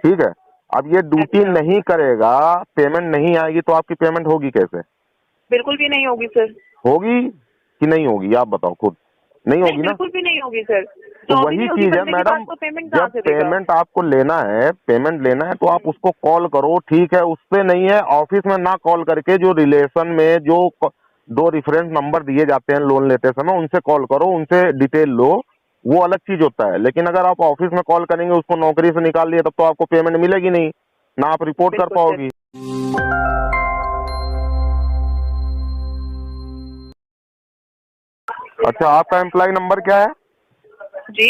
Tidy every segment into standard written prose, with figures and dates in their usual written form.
ठीक है। अब ये ड्यूटी अच्छा। नहीं करेगा, पेमेंट नहीं आएगी तो आपकी पेमेंट होगी कैसे? बिल्कुल भी नहीं होगी सर। होगी कि नहीं होगी, आप बताओ खुद। नहीं नहीं, होगी ना। बिल्कुल भी नहीं होगी सर। तो जॉब ही वही नहीं होगी चीज है बंदे के पास मैडम, तो पेमेंट कहाँ जब से देगा? पेमेंट आपको लेना है, पेमेंट लेना है तो आप उसको कॉल करो, ठीक है। उससे नहीं है, ऑफिस में ना कॉल करके जो रिलेशन में जो दो रेफरेंस नंबर दिए जाते हैं लोन लेते समय, उनसे कॉल करो, उनसे डिटेल लो, वो अलग चीज होता है। लेकिन अगर आप ऑफिस में कॉल करेंगे, उसको नौकरी से निकाल दिया, तब तो आपको पेमेंट मिलेगी नहीं, ना आप रिपोर्ट कर बिल्कुल सर। पाओगी। अच्छा, आपका एम्प्लॉय नंबर क्या है? जी।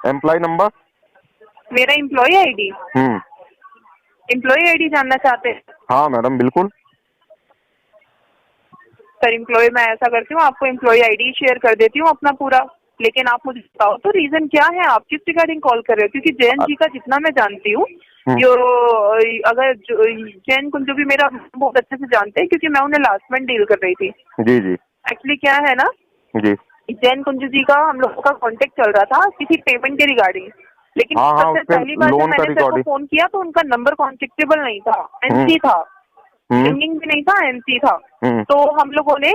Employee number. मेरा एम्प्लॉय आईडी। हम्म। एम्प्लॉय आईडी जानना चाहते हैं? हाँ मैडम, बिल्कुल। सर एम्प्लॉय मैं ऐसा करती हूँ, आपको एम्प्लॉय आईडी शेयर कर देती हूँ अपना पूरा। लेकिन आप मुझे बताओ तो रीजन क्या है, आप किस रिगार्डिंग कॉल कर रहे हो? क्योंकि जैन जी का जितना मैं जानती हूँ, हम्म। जो अगर जैन कुंजू भी मेरा बहुत अच्छे से जानते हैं, क्योंकि मैं उन्हें लास्ट में डील कर रही थी। जी जी। एक्चुअली क्या है ना, जी। जैन कुंजू जी का हम लोगों का कांटेक्ट चल रहा था किसी पेमेंट के रिगार्डिंग। लेकिन हाँ हाँ, सबसे उसके पहली बार जब लोन का मैंने सर को रिकॉर्डिंग। फोन किया तो उनका नंबर कॉन्टेक्टेबल नहीं था, हम्म। एनसी था। हम्म। रिंगिंग भी नहीं था, एनसी था। हम्म। तो हम लोगों ने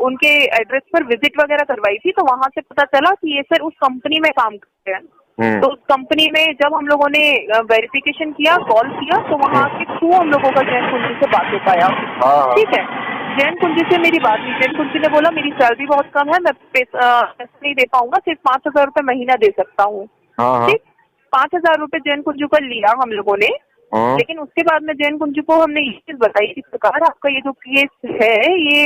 उनके एड्रेस पर विजिट वगैरह करवाई थी, तो वहां से पता चला कि ये सर उस कंपनी में काम करते हैं। हम्म। तो उस कंपनी में जब हम लोगों ने वेरिफिकेशन किया, कॉल किया, तो वहां के थ्रू हम लोगों का जैन कुंजी से बात हो पाया। हाँ ठीक है। जैन कुंजी से मेरी बात हुई, जैन कुंजी ने बोला मेरी सैलरी बहुत कम है, मैं पैसा नहीं दे पाऊंगा, सिर्फ 5,000 रुपये महीना दे सकता हूँ। हाँ हाँ ठीक। 5,000 रुपये जैन कुंजू का लिया हम लोगों ने। हाँ। लेकिन उसके बाद में जैन कुंजू को हमने ये चीज बताई कि सरकार आपका ये जो केस है, ये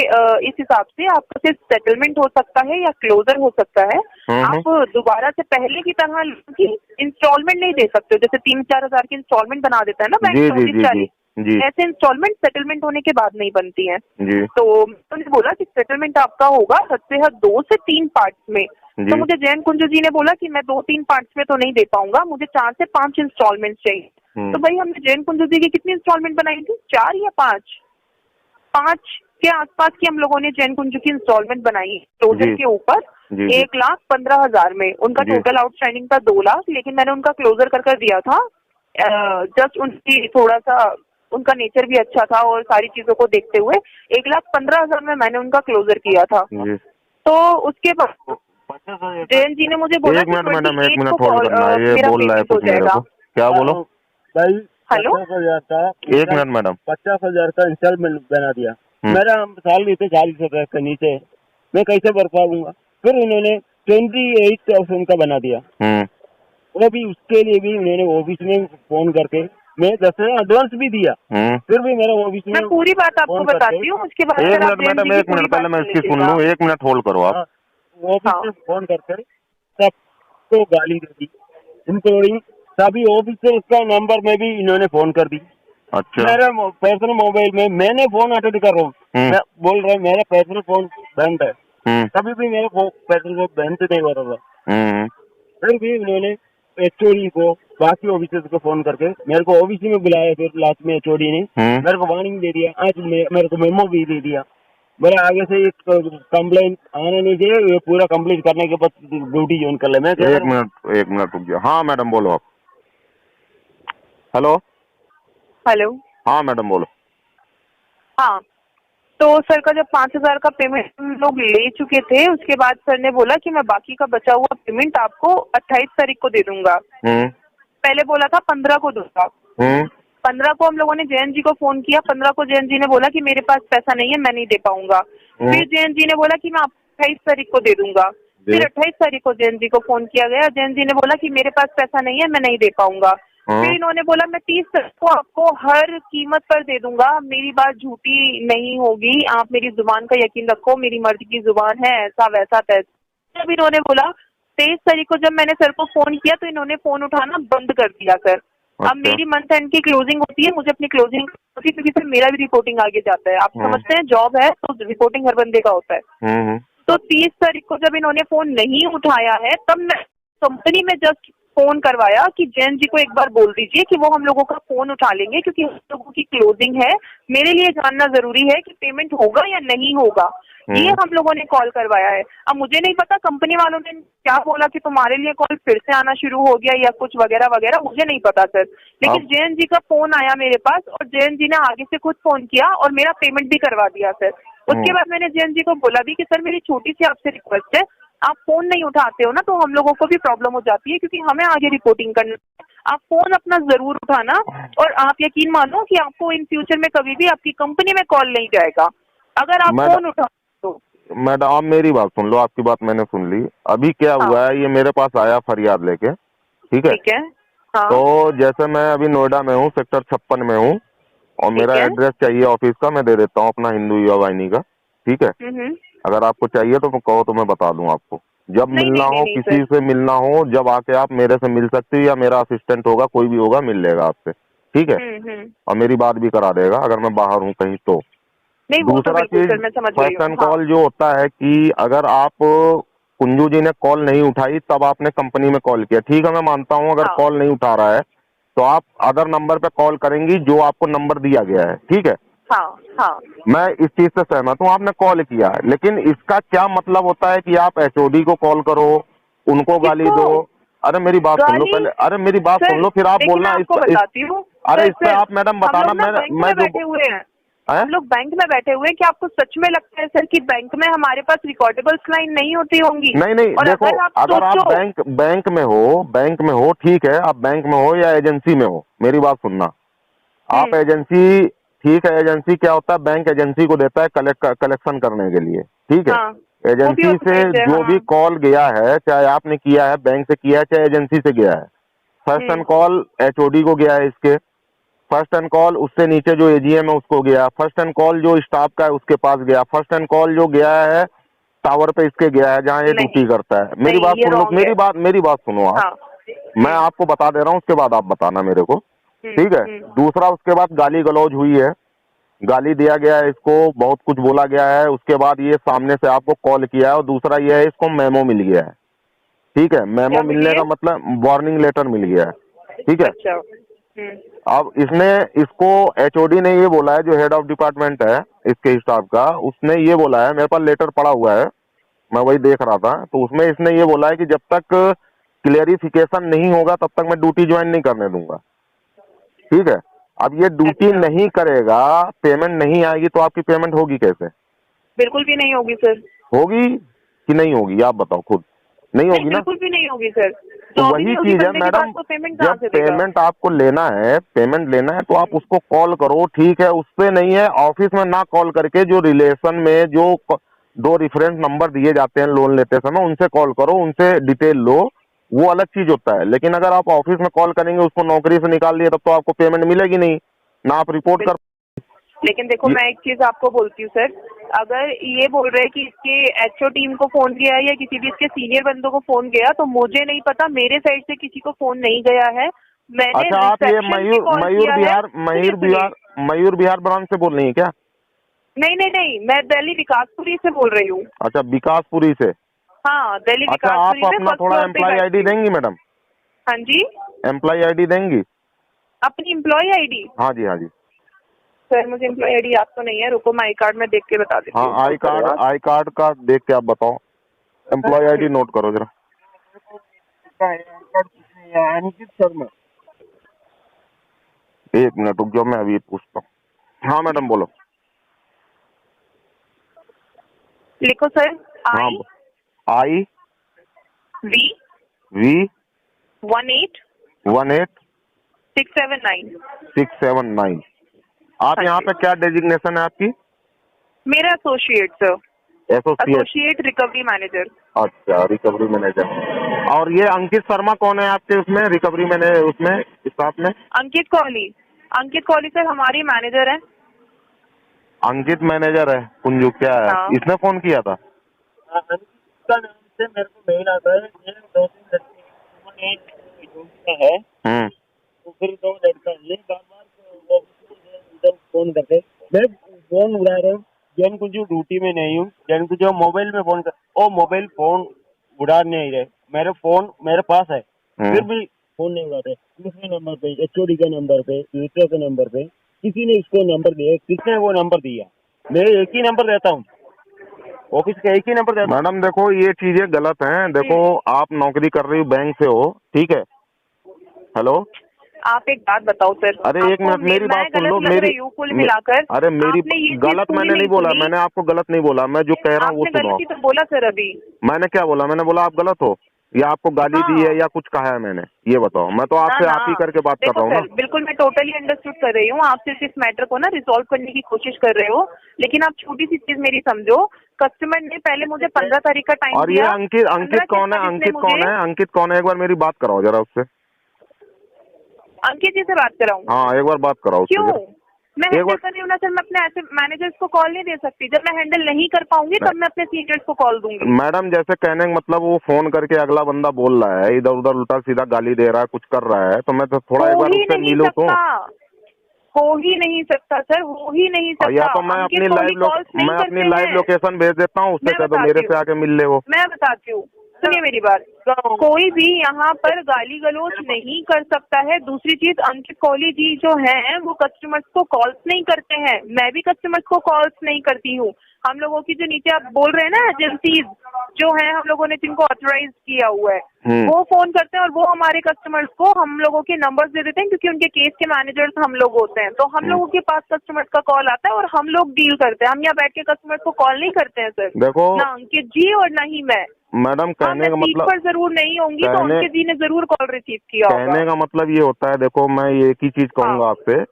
इस हिसाब से आपका सिर्फ सेटलमेंट हो सकता है या क्लोजर हो सकता है। आप दोबारा से पहले की तरह की इंस्टॉलमेंट नहीं दे सकते हो, जैसे 3-4 हजार की इंस्टॉलमेंट बना देता है ना बैंक जी जी जी जी। 24-40। जी ऐसे इंस्टॉलमेंट सेटलमेंट होने के बाद नहीं बनती है। जी तो उन्होंने बोला कि सेटलमेंट आपका होगा हद से हद 2 से 3 पार्ट्स में। तो जी। मुझे जैन कुंजू जी ने बोला कि मैं 2-3 पार्ट्स में तो नहीं दे पाऊंगा, मुझे 4 से 5 इंस्टॉलमेंट चाहिए। तो भाई हमने जैन कुंजू जी की कितनी इंस्टॉलमेंट बनाई थी, 4 या 5? 5 के आसपास की हम लोगों ने जैन कुंजू की इंस्टॉलमेंट बनाई क्लोजर जी के ऊपर। जी जी 1,15,000 में उनका जी। टोटल आउटस्टैंडिंग था 2 लाख, लेकिन मैंने उनका क्लोजर कर दिया था। जस्ट उनकी थोड़ा सा उनका नेचर भी अच्छा था और सारी चीजों को देखते हुए 1,15,000 में मैंने उनका क्लोजर किया था। जी। तो उसके बाद जैन जी ने मुझे बोला एक कि मिनट मैडम, एक 28 मिनट को होल्ड करना है, ये मेरा बोल रहा है पेमेंट हो कुछ मेरे जाएगा। को। क्या बोलो? भाई हेलो। 50,000 का, एक मिनट मैडम। 50,000 का इंस्टॉलमेंट बना दिया। हम्म। मेरा सैलरी थे 40,000 के नीचे, मैं कैसे भर पाऊंगा? फिर उन्होंने 28,000 का बना दिया। हम्म। वो भी उसके लिए भी उन्होंने ऑफिस में फोन करके, मैं 10,000 एडवांस भी दिया, फिर भी मेरा ऑफिस मैं में पूरी बात आपको फोन करके। बताती हूँ, उसके बाद एक फिर आप मिनट जैन जी मैडम, की एक पूरी मिनट, पहले बात मैं सुन इसकी सुन लीजिएगा। लूँ, एक मिनट होल्ड करो आप। हाँ, ऑफिस हाँ। में फोन करके सबको गाली दे दी, इंक्लूडिंग सभी ऑफिसर्स का नंबर में भी इन्होंने फोन कर दी। अच्छा। मेरा पर्सनल मोबाइल में मैंने फोन अटेंड कर रहा हूँ, मैं बोल रहा हूँ मेरा पर्सनल फोन बंद है, कभी भी मेरा पर्सनल फोन बंद नहीं हो रहा था। फिर भी उन्होंने एचओडी को, बाकी ऑफिसर्स को फोन करके मेरे को ओबीसी में बुलाया। फिर लास्ट में एचओडी ने मेरे को वार्निंग दे दिया, आज मेरे को मेमो भी दे दिया, मेरे आगे से एक कंप्लेंट आने नहीं चाहिए, ये पूरा कंप्लीट करने के बाद ड्यूटी ज्वाइन कर ले। मैं कह रहा हूँ एक मिनट रुक जाओ। हाँ मैडम बोलो आप। हेलो। हेलो। हाँ मैडम बोलो। हाँ। तो सर का जब 5,000 का पेमेंट हम लोग ले चुके थे, उसके बाद सर ने बोला कि मैं बाकी का बचा हुआ पेमेंट आपको 28 तारीख को दे दूंगा। पहले बोला था 15 को दूंगा। 15 को हम लोगों ने जैन जी को फोन किया, 15 को जैन जी ने बोला कि मेरे पास पैसा नहीं है, मैं नहीं दे पाऊंगा। फिर जैन जी ने बोला कि मैं आपको 28 तारीख को दे दूंगा। फिर 28 तारीख को जैन जी को फोन किया गया, जैन जी ने बोला कि मेरे पास पैसा नहीं है, मैं नहीं दे पाऊंगा। फिर इन्होंने बोला मैं 30 तारीख को आपको हर कीमत पर दे दूंगा, मेरी बात झूठी नहीं होगी, आप मेरी जुबान का यकीन रखो, मेरी मर्द की जुबान है, ऐसा वैसा तैसा। जब इन्होंने बोला 23 तारीख को जब मैंने सर को फोन किया तो इन्होंने फोन उठाना बंद कर दिया सर। अब मेरी मंथ एंड की क्लोजिंग होती है, मुझे अपनी क्लोजिंग होती है, क्योंकि फिर मेरा भी रिपोर्टिंग आगे जाता है। आप समझते हैं, जॉब है तो रिपोर्टिंग हर बंदे का होता है। तो 30 तारीख को जब इन्होंने फोन नहीं उठाया है, तब मैं कंपनी में जस्ट फोन करवाया कि जैन जी को एक बार बोल दीजिए कि वो हम लोगों का फोन उठा लेंगे, क्योंकि हम लोगों की क्लोजिंग है, मेरे लिए जानना जरूरी है कि पेमेंट होगा या नहीं होगा। ये हम लोगों ने कॉल करवाया है। अब मुझे नहीं पता कंपनी वालों ने क्या बोला कि तुम्हारे लिए कॉल फिर से आना शुरू हो गया या कुछ वगैरह वगैरह, मुझे नहीं पता सर। लेकिन जयंत जी का फोन आया मेरे पास और जयंत जी ने आगे से खुद फोन किया और मेरा पेमेंट भी करवा दिया सर। उसके बाद मैंने जयंत जी को बोला भी कि सर मेरी छोटी सी आपसे रिक्वेस्ट है, आप फोन नहीं उठाते हो ना तो हम लोगों को भी प्रॉब्लम हो जाती है क्योंकि हमें आगे रिपोर्टिंग करना है। आप फोन अपना जरूर उठाना और आप यकीन मानो कि आपको इन फ्यूचर में कभी भी आपकी कंपनी में कॉल नहीं जाएगा अगर आप फोन उठा तो। मैडम आप मेरी बात सुन लो, आपकी बात मैंने सुन ली। अभी क्या हुआ है, ये मेरे पास आया फरियाद लेके, ठीक है? ठीक है। हाँ। तो जैसे मैं अभी नोएडा में हूँ, सेक्टर 56 में हूँ और मेरा एड्रेस चाहिए ऑफिस का, मैं दे देता हूँ अपना हिंदू युवा वाहिनी का, ठीक है? अगर आपको चाहिए तो कहो तो मैं बता दूं आपको। जब मिलना हो, किसी से मिलना हो, जब आके आप मेरे से मिल सकती हो या मेरा असिस्टेंट होगा, कोई भी होगा, मिल लेगा आपसे, ठीक है? और मेरी बात भी करा देगा अगर मैं बाहर हूँ कहीं तो। दूसरा चीज, फर्स्ट एंड कॉल जो होता है कि अगर आप कुंजू जी ने कॉल नहीं उठाई तब आपने कंपनी में कॉल किया, ठीक है, मैं मानता हूँ। अगर कॉल नहीं उठा रहा है तो आप अदर नंबर पे कॉल करेंगी जो आपको नंबर दिया गया है, ठीक है? हाँ। मैं इस चीज से सहमत हूँ, आपने कॉल किया है, लेकिन इसका क्या मतलब होता है कि आप एचओडी को कॉल करो, उनको गाली दो? अरे मेरी बात सुन लो पहले, अरे मेरी बात सुन लो, फिर आप बोलना अरे इस पे आप मैडम बताना। मैं बैठे हुए हैं, हम लोग बैंक में बैठे हुए हैं, क्या आपको सच में लगता है सर कि बैंक में हमारे पास रिकॉर्डेबल्स लाइन नहीं होती होंगी? नहीं, देखो, अगर आप बैंक में हो, ठीक है, आप बैंक में हो या एजेंसी में हो, मेरी बात सुनना। आप एजेंसी, ठीक है, एजेंसी क्या होता है, बैंक एजेंसी को देता है कलेक्शन करने के लिए, ठीक है? एजेंसी से जो भी कॉल गया है, चाहे आपने किया है, बैंक से किया है, चाहे एजेंसी से गया है, फर्स्ट एंड कॉल एचओडी को गया है, इसके फर्स्ट एंड कॉल उससे नीचे जो एजीएम है उसको गया, फर्स्ट एंड कॉल जो स्टाफ का है उसके पास गया, फर्स्ट एंड कॉल जो गया है टावर पे इसके गया है जहाँ ये ड्यूटी करता है। मेरी बात सुनो, मेरी बात सुनो आप। मैं आपको बता दे रहा हूँ, उसके बाद आप बताना मेरे को, ठीक है? दूसरा, उसके बाद गाली गलौज हुई है, गाली दिया गया है इसको, बहुत कुछ बोला गया है, उसके बाद ये सामने से आपको कॉल किया है, और दूसरा ये है इसको मेमो मिल गया है, ठीक है? मेमो मिलने का मतलब वार्निंग लेटर मिल गया है, ठीक है? अब इसको एचओडी ने ये बोला है, जो हेड ऑफ डिपार्टमेंट है इसके स्टाफ का, उसने ये बोला है, मेरे पास लेटर पड़ा हुआ है, मैं वही देख रहा था, तो उसमें इसने ये बोला है कि जब तक क्लियरिफिकेशन नहीं होगा तब तक मैं ड्यूटी ज्वाइन नहीं करने दूंगा, ठीक है? अब ये ड्यूटी नहीं करेगा, पेमेंट नहीं आएगी, तो आपकी पेमेंट होगी कैसे? बिल्कुल भी नहीं होगी सर। होगी कि नहीं होगी, आप बताओ खुद। नहीं होगी ना? बिल्कुल भी नहीं होगी सर। तो वही चीज है मैडम, जब पेमेंट आपको लेना है, तो आप उसको कॉल करो, ठीक है? उससे नहीं है, ऑफिस में ना कॉल करके जो रिलेशन में जो 2 रेफरेंस नंबर दिए जाते हैं लोन लेते समय, उनसे कॉल करो, उनसे डिटेल लो, वो अलग चीज होता है। लेकिन अगर आप ऑफिस में कॉल करेंगे, उसको नौकरी से निकाल दिए, तब तो आपको पेमेंट मिलेगी नहीं, ना आप रिपोर्ट कर। लेकिन देखो, मैं एक चीज आपको बोलती हूँ सर, अगर ये बोल रहे हैं कि इसके एचओ टीम को फोन गया है या किसी भी इसके सीनियर बंदों को फोन गया, तो मुझे नहीं पता, मेरे साइड से किसी को फोन नहीं गया है। मैंने अच्छा, आप ये मयूर बिहार ब्रांच से बोल रही है क्या? नहीं, मैं दिल्ली विकासपुरी से बोल रही हूँ। अच्छा, विकासपुरी से। हाँ, दिल्ली अच्छा, आप अपना थोड़ा एम्प्लॉय आईडी देंगी मैडम? हाँ जी। एम्प्लॉय आईडी देंगी? अपनी एम्प्लॉय आईडी? हाँ जी। सर मुझे एम्प्लॉय आईडी याद तो नहीं है, रुको मैं आई कार्ड में देख के बता देती हूँ। हाँ, आई कार्ड का देख के आप बताओ। एम्प्लॉय आईडी नोट करो जरा। अंकित शर्मा। एक मिनट रुक जाओ, मैं अभी पूछता हूँ। हाँ मैडम बोलो। लिखो सर। I we 18 679। आप यहाँ पे क्या डेजिग्नेशन है आपकी? मेरा associate sir. Associate recovery manager. अच्छा, रिकवरी मैनेजर। और ये अंकित शर्मा कौन है आपके उसमें रिकवरी मैनेजर, उसमें स्टाफ में? अंकित कोहली सर हमारी मैनेजर है। अंकित मैनेजर है कुंजू, क्या है? हाँ। इसने फोन किया था? मेरे को मेल आता है, 2-3 लड़के है, तो फिर 2 लड़का ये बार फोन करते, मैं फोन उड़ा रहा हूँ, जैन कुंजू ड्यूटी में नहीं हूँ, जैन कुंजू मोबाइल में फोन कर, ओ मोबाइल फोन उड़ा नहीं रहे, मेरे फोन मेरे पास है, फिर भी फोन नहीं उड़ाते। दूसरे नंबर पे, एचओडी के नंबर पे, दूसरे के नंबर पे किसी ने इसको नंबर दिया, किसने वो नंबर दिया? मैं एक ही नंबर देता हूँ, ऑफिस का एक ही नंबर था। मैडम देखो ये चीजें गलत हैं। देखो आप नौकरी कर रही हो, बैंक से हो, ठीक है। हेलो, आप एक बात बताओ सर, अरे एक मिनट मेरी बात सुन लो। मेरी कुल मिलाकर अरे मेरी आपने ये गलत चीज मैंने नहीं बोला, सुनी? मैंने आपको गलत नहीं बोला, मैं जो कह रहा हूँ वो आपने सुनो। गलती तो बोला सर अभी। मैंने क्या बोला? मैंने बोला आप गलत हो या आपको गाली दी है हाँ। या कुछ कहा है मैंने? ये बताओ। मैं तो आपसे ना आप ही करके बात कर देखो रहा हूँ सर, ना। बिल्कुल मैं टोटली अंडरस्टूड कर रही हूँ, आप सिर्फ इस मैटर को ना रिजॉल्व करने की कोशिश कर रहे हो, लेकिन आप छोटी सी चीज मेरी समझो। कस्टमर ने पहले मुझे 15 तारीख का टाइम और ये दिया। अंकित अंकित कौन है? अंकित कौन है? अंकित कौन है? एक बार मेरी बात कराओ जरा उससे। अंकित जी से बात कराऊं? हाँ एक बार बात कराओ उससे क्यों? जरा। मैं एक हैंडल बार कर रही हूँ ना सर, मैं अपने ऐसे मैनेजर्स को कॉल नहीं दे सकती। जब मैं हैंडल नहीं कर पाऊंगी तब मैं अपने सीनियर्स को कॉल दूंगी। मैडम जैसे कहने का मतलब वो फोन करके अगला बंदा बोल रहा है, इधर उधर उल्टा सीधा गाली दे रहा है, कुछ कर रहा है, तो मैं तो थोड़ा एक हो बार ही उससे नहीं मिलूं तो। सकता, हो ही नहीं सकता सर, हो ही नहीं और या सकता। तो मैं अंकित अपनी कोहली कॉल्स नहीं मैं अपनी करते लाइव हैं। लोकेशन भेज देता हूँ, उससे मैं कह दो मेरे बताती से हूँ, आके मिल ले वो। मैं बताती हूँ, सुनिए मेरी बात। कोई भी यहाँ पर गाली गलौज नहीं कर सकता है। दूसरी चीज, अंकित कोहली जी जो हैं वो कस्टमर्स को कॉल्स नहीं करते हैं, मैं भी कस्टमर्स को कॉल्स नहीं करती हूँ। हम लोगों की जो नीचे आप बोल रहे हैं ना एजेंसीज जो हैं, हम लोगों ने जिनको ऑथराइज किया हुआ है वो फोन करते हैं और वो हमारे कस्टमर्स को हम लोगों के नंबर्स दे देते हैं, क्योंकि उनके केस के मैनेजर्स हम लोग होते हैं। तो हम लोगों के पास कस्टमर्स का कॉल आता है और हम लोग डील करते हैं। हम यहाँ बैठ के कस्टमर्स को कॉल नहीं करते हैं सर। देखो ना अंकित जी और ना ही मैं। मैडम, हाँ, कहने मैं का सीट मतलब, पर जरूर नहीं होंगी तो अंकित जी ने जरूर कॉल रिसीव किया होगा। कहने का मतलब ये होता है, देखो मैं एक ही चीज कहूंगा आपसे।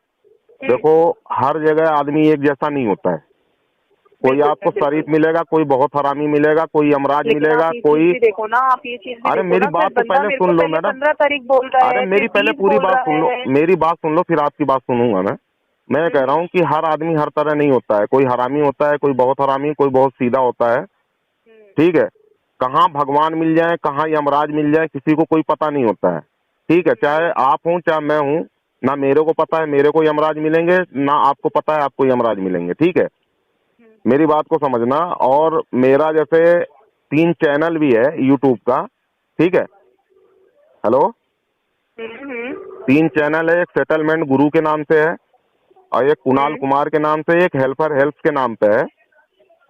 देखो हर जगह आदमी एक जैसा नहीं होता है। कोई आपको शरीफ मिलेगा, कोई बहुत हरामी मिलेगा, कोई यमराज मिलेगा, कोई। देखो ना, आप ये चीज भी अरे देखो मेरी ना बात सर, तो बंदा पहले मेरे को सुन लो पहले मैडम। 15 तारीख बोल रहा अरे है, मेरी फिर पहले 20 पूरी बोल बात रहा सुन लो, है। मेरी बात सुन लो, फिर आपकी बात सुनूंगा मैं कह रहा हूँ कि हर आदमी हर तरह नहीं होता है। कोई हरामी होता है, कोई बहुत हरामी, कोई बहुत सीधा होता है, ठीक है। कहाँ भगवान मिल जाए, कहाँ यमराज मिल जाए, किसी को कोई पता नहीं होता है, ठीक है। चाहे आप हूँ चाहे मैं हूँ, ना मेरे को पता है मेरे को यमराज मिलेंगे, ना आपको पता है आपको यमराज मिलेंगे, ठीक है। मेरी बात को समझना। और मेरा जैसे 3 चैनल भी है यूट्यूब का, ठीक है। हेलो, 3 चैनल है। एक सेटलमेंट गुरु के नाम से है और एक कुणाल कुमार के नाम से, एक हेल्पर हेल्प के नाम पे है।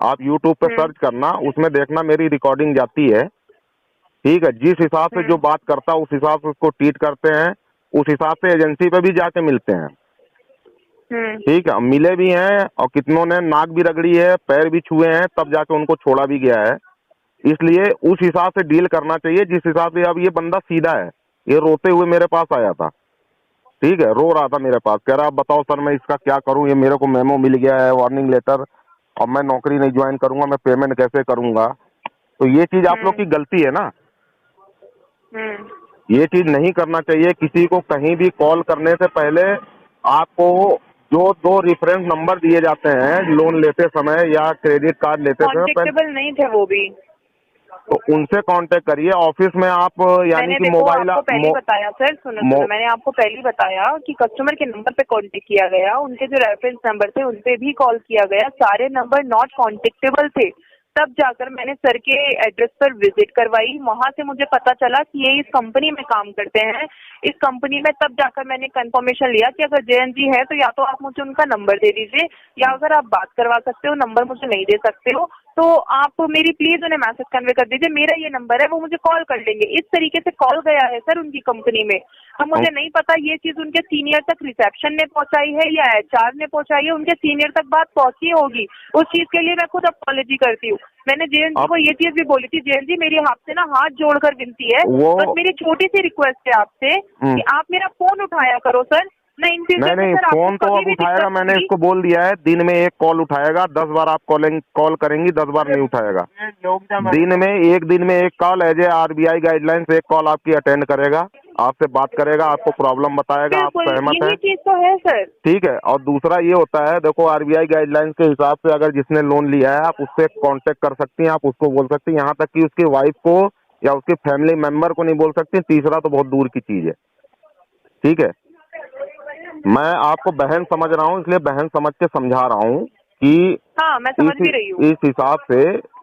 आप यूट्यूब पे सर्च करना, उसमें देखना मेरी रिकॉर्डिंग जाती है, ठीक है। जिस हिसाब से जो बात करता है उस हिसाब से उसको ट्रीट करते हैं, उस हिसाब से एजेंसी पे भी जाके मिलते हैं, ठीक है। मिले भी हैं और कितनों ने नाक भी रगड़ी है, पैर भी छुए हैं, तब जाके उनको छोड़ा भी गया है। इसलिए उस हिसाब से डील करना चाहिए जिस हिसाब से। अब ये बंदा सीधा है, ये रोते हुए मेरे पास आया था, ठीक है। रो रहा था मेरे पास, कह रहा अब बताओ सर मैं इसका क्या करूं, ये मेरे को मेमो मिल गया है, वार्निंग लेटर, और मैं नौकरी नहीं ज्वाइन करूंगा, मैं पेमेंट कैसे करूंगा। तो ये चीज आप लोग की गलती है ना, ये चीज नहीं करना चाहिए। किसी को कहीं भी कॉल करने से पहले आपको जो 2 रेफरेंस नंबर दिए जाते हैं लोन लेते समय या क्रेडिट कार्ड लेते समय, कॉन्टेक्टेबल नहीं थे वो भी, तो उनसे कांटेक्ट करिए। ऑफिस में आप यानी मैंने कि देखो मोबाइल आपको पहले ही बताया सर, सुनो, मैंने आपको पहले ही बताया कि कस्टमर के नंबर पे कांटेक्ट किया गया, उनके जो रेफरेंस नंबर थे उन पे भी कॉल किया गया, सारे नंबर नॉट कॉन्टेक्टेबल थे। तब जाकर मैंने सर के एड्रेस पर विजिट करवाई, वहां से मुझे पता चला कि ये इस कंपनी में काम करते हैं। इस कंपनी में तब जाकर मैंने कंफर्मेशन लिया कि अगर JN जी है तो या तो आप मुझे उनका नंबर दे दीजिए, या अगर आप बात करवा सकते हो, नंबर मुझे नहीं दे सकते हो तो आप मेरी प्लीज उन्हें मैसेज कन्वे कर दीजिए, मेरा ये नंबर है, वो मुझे कॉल कर लेंगे। इस तरीके से कॉल गया है सर उनकी कंपनी में। अब मुझे नहीं पता ये चीज उनके सीनियर तक रिसेप्शन ने पहुंचाई है या HR ने पहुंचाई है, उनके सीनियर तक बात पहुंची होगी। उस चीज के लिए मैं खुद अपॉलॉजी करती हूँ। मैंने JN जी को ये चीज भी बोली थी, JN जी मेरी आपसे ना हाथ जोड़कर विनती है, बस मेरी छोटी सी रिक्वेस्ट है आपसे कि आप मेरा फोन उठाया करो सर। नहीं, फोन तो अब उठाएगा, मैंने इसको बोल दिया है। दिन में 1 कॉल उठाएगा, 10 बार आप कॉल करेंगी, 10 बार नहीं उठाएगा। दिन में 1 call, as a RBI guidelines 1 call आपकी अटेंड करेगा, आपसे बात करेगा, आपको प्रॉब्लम बताएगा, आप सहमत हैं, चीज तो है सर, ठीक है। और दूसरा ये होता है, देखो RBI गाइडलाइंस के हिसाब से अगर जिसने लोन लिया है आप उससे कांटेक्ट कर सकती हैं, आप उसको बोल सकती हैं, यहाँ तक कि उसकी वाइफ को या उसके फैमिली मेंबर को नहीं बोल सकती। तीसरा तो बहुत दूर की चीज है, ठीक है। मैं आपको बहन समझ रहा हूँ, इसलिए बहन समझ के समझा रहा हूँ कि हाँ मैं समझ भी रही हूँ। इस हिसाब से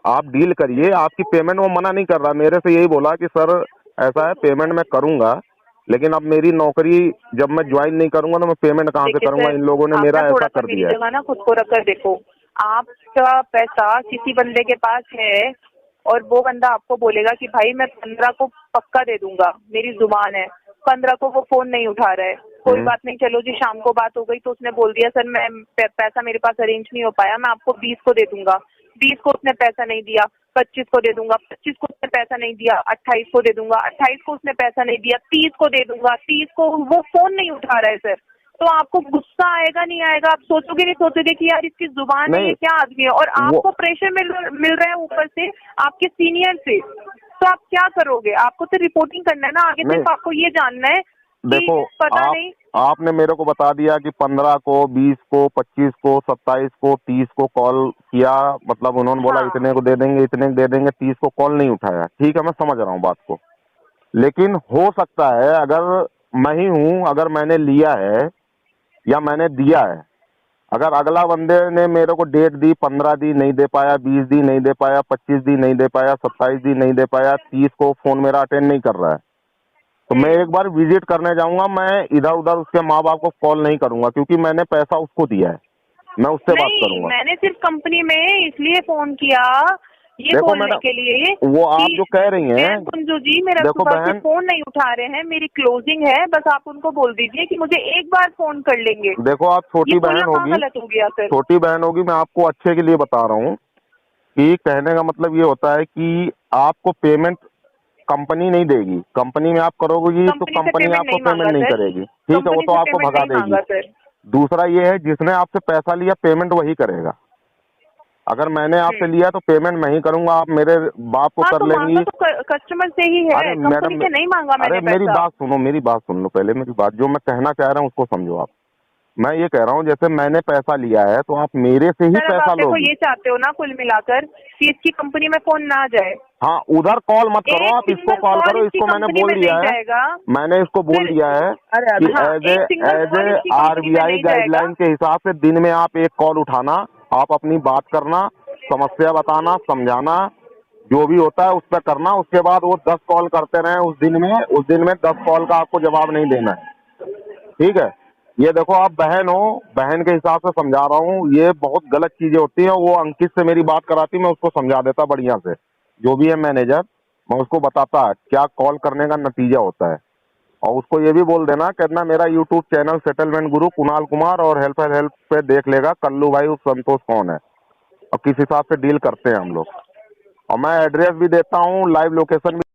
आप डील करिए। आपकी पेमेंट वो मना नहीं कर रहा, मेरे से यही बोला कि सर ऐसा है पेमेंट मैं करूंगा, लेकिन अब मेरी नौकरी जब मैं ज्वाइन नहीं करूंगा तो मैं पेमेंट कहाँ से करूंगा, इन लोगों ने मेरा ऐसा कर दिया है। ना खुद को रखकर देखो, आपका पैसा किसी बंदे के पास है और वो बंदा आपको बोलेगा कि भाई मैं 15 को पक्का दे दूंगा, मेरी जुबान है, 15 को वो फोन नहीं उठा रहा है, कोई बात नहीं, चलो जी शाम को बात हो गई तो उसने बोल दिया सर मैं पैसा मेरे पास अरेंज नहीं हो पाया, मैं आपको 20 को दे दूंगा, 20 को उसने पैसा नहीं दिया, 25 को दे दूंगा, 25 को उसने पैसा नहीं दिया, 28 को दे दूंगा, 28 को उसने पैसा नहीं दिया, 30 को दे दूंगा, 30 को वो फोन नहीं उठा रहा है सर, तो आपको गुस्सा आएगा नहीं आएगा? आप सोचोगे नहीं सोचोगे कि यार इसकी जुबान है, ये क्या आदमी है? और आपको प्रेशर मिल रहा है ऊपर से आपके सीनियर से, तो आप क्या करोगे? आपको तो रिपोर्टिंग करना है ना, आगे सिर्फ आपको ये जानना है। देखो पता नहीं आपने मेरे को बता दिया कि 15 को, 20 को, 25 को, 27 को, 30 को कॉल किया, मतलब उन्होंने बोला इतने को दे देंगे, इतने को दे देंगे, 30 को कॉल नहीं उठाया। ठीक है, मैं समझ रहा हूँ बात को, लेकिन हो सकता है अगर मैं ही हूँ, अगर मैंने लिया है या मैंने दिया है, अगर अगला बंदे ने मेरे को डेट दी, 15 दी नहीं दे पाया, 20 दी नहीं दे पाया, 25 दी नहीं दे पाया, 27 दी नहीं दे पाया, 30 को फोन मेरा अटेंड नहीं कर रहा है, तो मैं एक बार विजिट करने जाऊंगा। मैं इधर उधर उसके माँ बाप को कॉल नहीं करूंगा, क्योंकि मैंने पैसा उसको दिया है, मैं उससे बात करूंगा। मैंने सिर्फ कंपनी में इसलिए फोन किया ये बोलने के लिए, वो आप जो कह रही हैं कुंजू जी, मेरा सुबह से फोन नहीं उठा रहे हैं, मेरी क्लोजिंग है, बस आप उनको बोल दीजिए कि मुझे एक बार फोन कर लेंगे। देखो आप छोटी बहन होगी, गलत हो गया सर, छोटी बहन होगी, मैं आपको अच्छे के लिए बता रहा हूँ कि कहने का मतलब ये होता है कि आपको पेमेंट कंपनी नहीं देगी, कंपनी में आप करोगी तो कंपनी आपको पेमेंट नहीं करेगी। ठीक है, वो तो आपको भगा देगी। दूसरा ये है, जिसने आपसे पैसा लिया पेमेंट वही करेगा। अगर मैंने आपसे लिया तो पेमेंट मैं ही करूंगा, आप मेरे बाप को कर लेंगी। तो कस्टमर से ही है, अरे मैडम, नहीं मांगा मैंने पैसा। मेरी बात सुनो, मेरी बात सुन लो पहले, मेरी बात जो मैं कहना चाह रहा हूँ उसको समझो आप। मैं ये कह रहा हूँ जैसे मैंने पैसा लिया है तो आप मेरे से ही पैसा लोगे। ये चाहते हो ना कुल मिलाकर कि इसकी कंपनी में फोन ना जाए। हाँ, उधर कॉल मत करो, आप इसको कॉल करो, इसको मैंने बोल दिया है, मैंने इसको बोल दिया है कि एज ए RBI गाइडलाइन के हिसाब से दिन में आप एक कॉल उठाना, आप अपनी बात करना, समस्या बताना, समझाना, जो भी होता है उस पर करना। उसके बाद वो 10 कॉल करते रहे उस दिन में 10 कॉल का आपको जवाब नहीं देना है। ठीक है, ये देखो आप बहन हो, बहन के हिसाब से समझा रहा हूँ, ये बहुत गलत चीजें होती हैं। वो अंकित से मेरी बात कराती, मैं उसको समझा देता बढ़िया से, जो भी है मैनेजर, मैं उसको बताता क्या कॉल करने का नतीजा होता है। और उसको ये भी बोल देना, कहना मेरा यूट्यूब चैनल सेटलमेंट गुरु कुणाल कुमार और हेल्प पे देख लेगा कल्लू भाई उस संतोष कौन है और किस हिसाब से डील करते हैं हम लोग। और मैं एड्रेस भी देता हूँ, लाइव लोकेशन भी